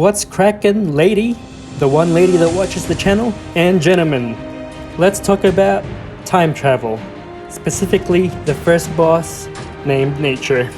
What's crackin', lady? The one lady that watches the channel? And gentlemen, let's talk about time travel. Specifically, the first boss named Nature.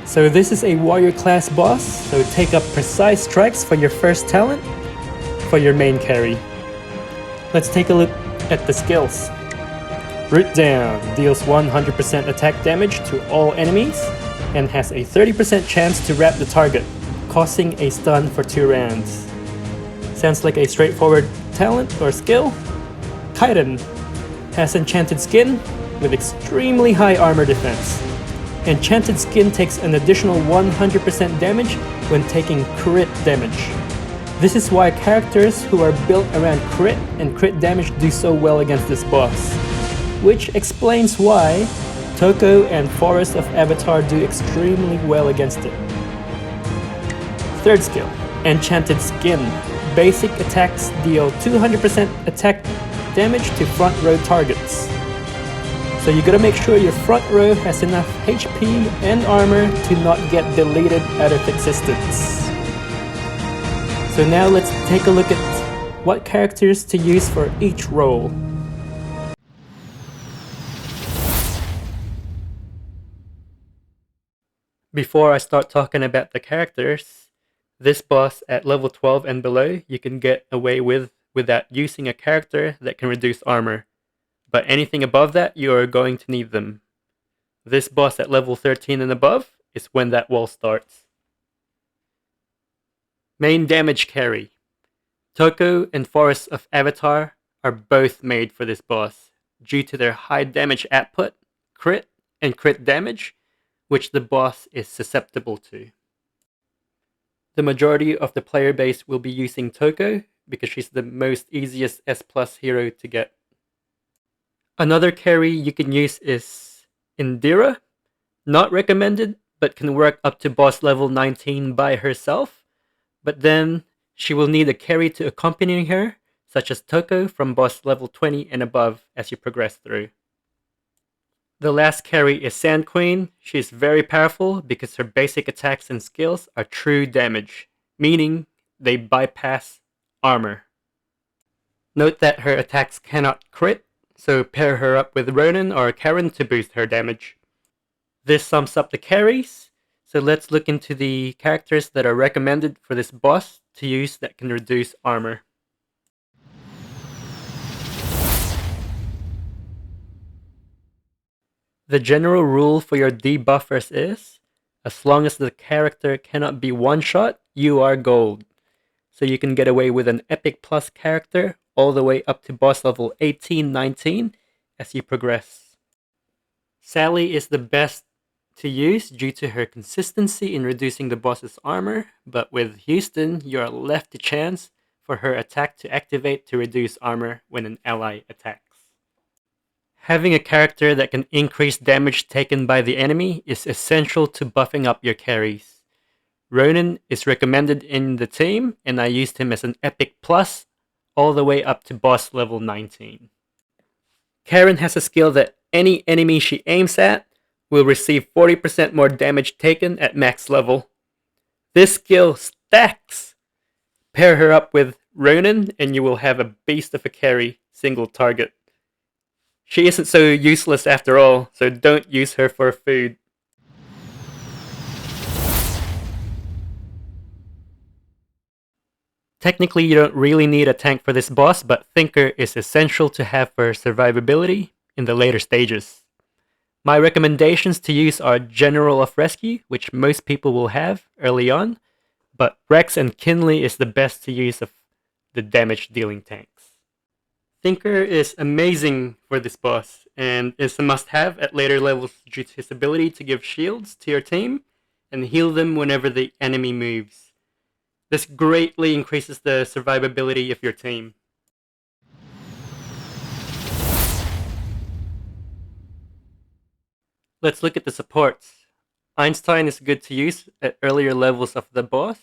So this is a warrior class boss, so take up precise strikes for your first talent for your main carry. Let's take a look at the skills. Root Down deals 100% attack damage to all enemies and has a 30% chance to wrap the target, causing a stun for 2 rounds. Sounds like a straightforward talent or skill. Chitin has Enchanted Skin with extremely high armor defense. Enchanted Skin takes an additional 100% damage when taking crit damage. This is why characters who are built around crit and crit damage do so well against this boss, which explains why Toko and Forest of Avatar do extremely well against it. Third skill, Enchanted Skin. Basic attacks deal 200% attack damage to front row targets. So you gotta make sure your front row has enough HP and armor to not get deleted out of existence. So now let's take a look at what characters to use for each role. Before I start talking about the characters, this boss at level 12 and below you can get away with without using a character that can reduce armor. But anything above that, you are going to need them. This boss at level 13 and above is when that wall starts. Main damage carry. Toko and Forest of Avatar are both made for this boss due to their high damage output, crit, and crit damage, which the boss is susceptible to. The majority of the player base will be using Toko because she's the most easiest S+ hero to get. Another carry you can use is Indira. Not recommended, but can work up to boss level 19 by herself. But then she will need a carry to accompany her, such as Toko from boss level 20 and above as you progress through. The last carry is Sand Queen. She is very powerful because her basic attacks and skills are true damage, meaning they bypass armor. Note that her attacks cannot crit, so pair her up with Ronin or Karen to boost her damage. This sums up the carries, so let's look into the characters that are recommended for this boss to use that can reduce armor. The general rule for your debuffers is, as long as the character cannot be one-shot, you are gold. So you can get away with an Epic Plus character all the way up to boss level 18-19 as you progress. Sally is the best to use due to her consistency in reducing the boss's armor, but with Houston, you are left the chance for her attack to activate to reduce armor when an ally attacks. Having a character that can increase damage taken by the enemy is essential to buffing up your carries. Ronin is recommended in the team, and I used him as an Epic Plus all the way up to boss level 19. Karen has a skill that any enemy she aims at will receive 40% more damage taken at max level. This skill stacks! Pair her up with Ronin and you will have a beast of a carry, single target. She isn't so useless after all, so don't use her for food. Technically, you don't really need a tank for this boss, but Thinker is essential to have for survivability in the later stages. My recommendations to use are General of Rescue, which most people will have early on, but Rex and Kinley is the best to use of the damage dealing tanks. Thinker is amazing for this boss, and is a must-have at later levels due to his ability to give shields to your team and heal them whenever the enemy moves. This greatly increases the survivability of your team. Let's look at the supports. Einstein is good to use at earlier levels of the boss,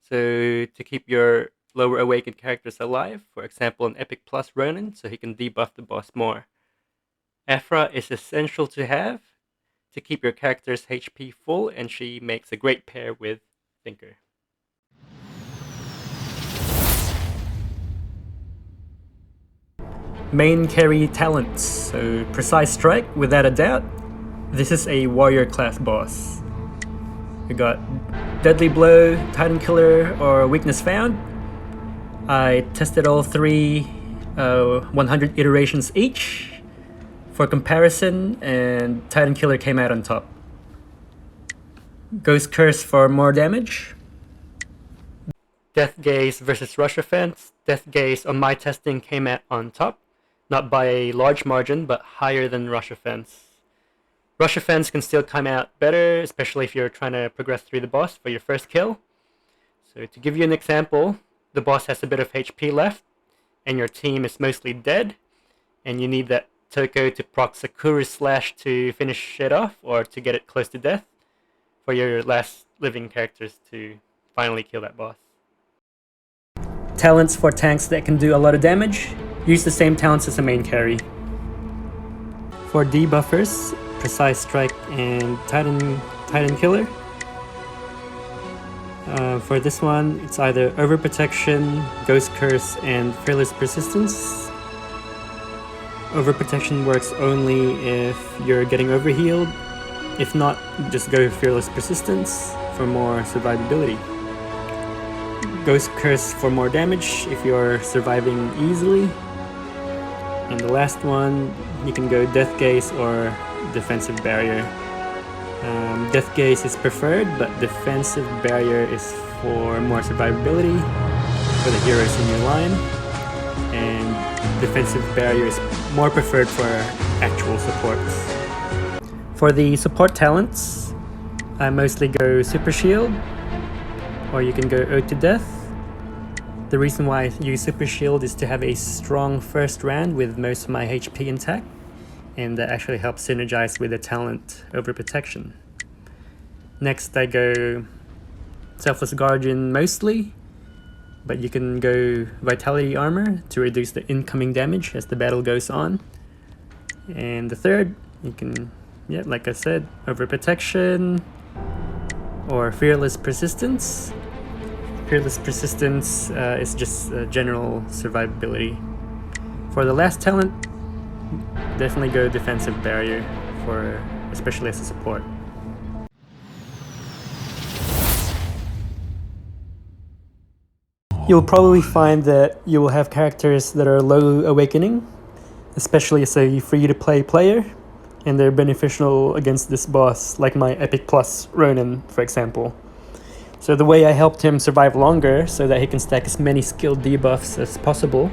so to keep your lower awakened characters alive, for example an Epic Plus Ronin, so he can debuff the boss more. Aphra is essential to have to keep your character's HP full, and she makes a great pair with Thinker. Main carry talents, so Precise Strike, without a doubt. This is a warrior class boss. We got Deadly Blow, Titan Killer, or Weakness Found. I tested all three 100 iterations each for comparison, and Titan Killer came out on top. Ghost Curse for more damage. Death Gaze versus Rush Offense. Death Gaze on my testing came out on top, not by a large margin, but higher than Rush Offense. Rush Offense can still come out better, especially if you're trying to progress through the boss for your first kill. So to give you an example, the boss has a bit of HP left, and your team is mostly dead, and you need that Toko to proc Sakura's Slash to finish it off, or to get it close to death, for your last living characters to finally kill that boss. Talents for tanks that can do a lot of damage. Use the same talents as a main carry. For debuffers, Precise Strike and Titan Killer. For this one, it's either Overprotection, Ghost Curse, and Fearless Persistence. Overprotection works only if you're getting overhealed. If not, just go Fearless Persistence for more survivability. Ghost Curse for more damage if you're surviving easily. And the last one, you can go Death Gaze or Defensive Barrier. Death Gaze is preferred, but Defensive Barrier is for more survivability for the heroes in your line. And Defensive Barrier is more preferred for actual supports. For the support talents, I mostly go Super Shield, or you can go Ode to Death. The reason why I use Super Shield is to have a strong first round with most of my HP intact, and that actually helps synergize with the talent Overprotection. Next I go Selfless Guardian mostly, but you can go Vitality Armor to reduce the incoming damage as the battle goes on. And the third, you can, yeah, like I said, Overprotection or Fearless Persistence. Fearless Persistence is just general survivability. For the last talent, definitely go Defensive Barrier, for especially as a support. You'll probably find that you will have characters that are low awakening, especially as a free-to-play player, and they're beneficial against this boss, like my Epic Plus Ronin, for example. So the way I helped him survive longer so that he can stack as many skilled debuffs as possible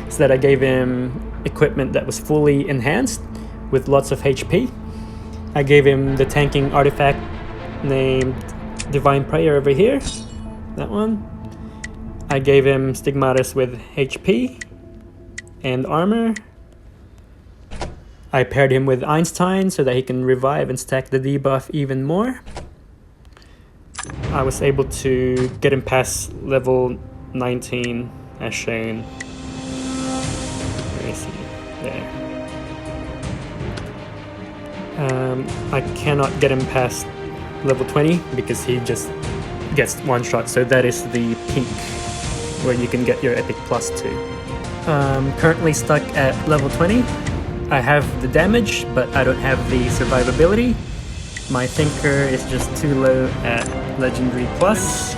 is that I gave him equipment that was fully enhanced with lots of HP. I gave him the tanking artifact named Divine Prayer over here, that one. I gave him Stigmatus with HP and armor. I paired him with Einstein so that he can revive and stack the debuff even more. I was able to get him past level 19 as shown. Where is he? There. I cannot get him past level 20 because he just gets one shot, so that is the peak where you can get your Epic Plus to. Currently stuck at level 20. I have the damage, but I don't have the survivability. My Thinker is just too low at Legendary Plus.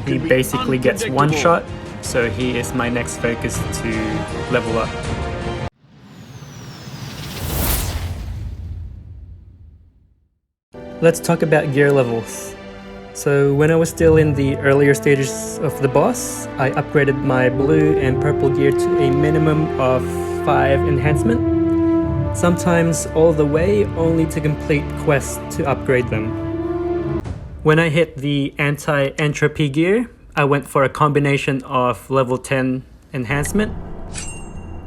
He basically gets one shot, so he is my next focus to level up. Let's talk about gear levels. So when I was still in the earlier stages of the boss, I upgraded my blue and purple gear to a minimum of 5 enhancement. Sometimes all the way, only to complete quests to upgrade them. When I hit the anti-entropy gear, I went for a combination of level 10 enhancement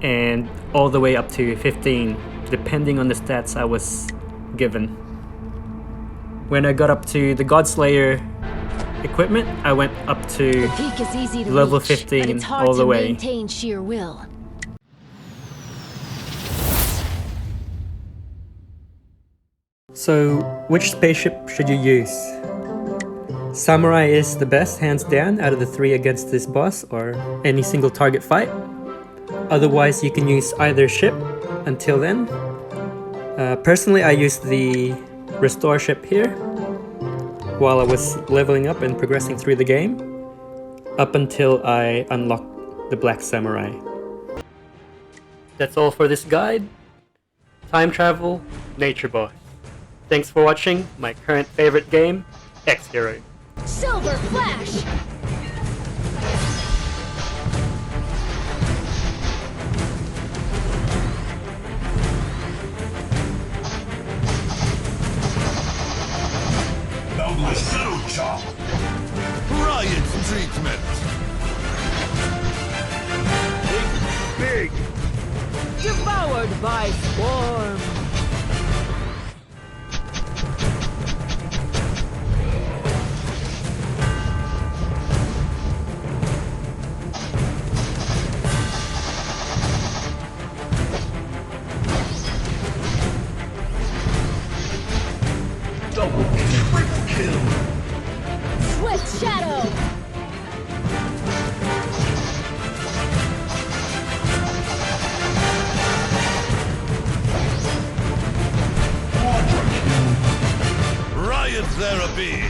and all the way up to 15, depending on the stats I was given. When I got up to the Godslayer equipment, I went up to level 15 all the way. Maintain sheer will. So, which spaceship should you use? Samurai is the best, hands down, out of the 3 against this boss or any single target fight. Otherwise, you can use either ship until then. Personally, I used the Restore ship here while I was leveling up and progressing through the game, up until I unlocked the Black Samurai. That's all for this guide. Time travel, nature boss. Thanks for watching my current favorite game, X-Hero. Silver Flash! Chop. Riot treatment. Big. Devoured by Storm! Double triple kill. Swift Shadow! Riot therapy.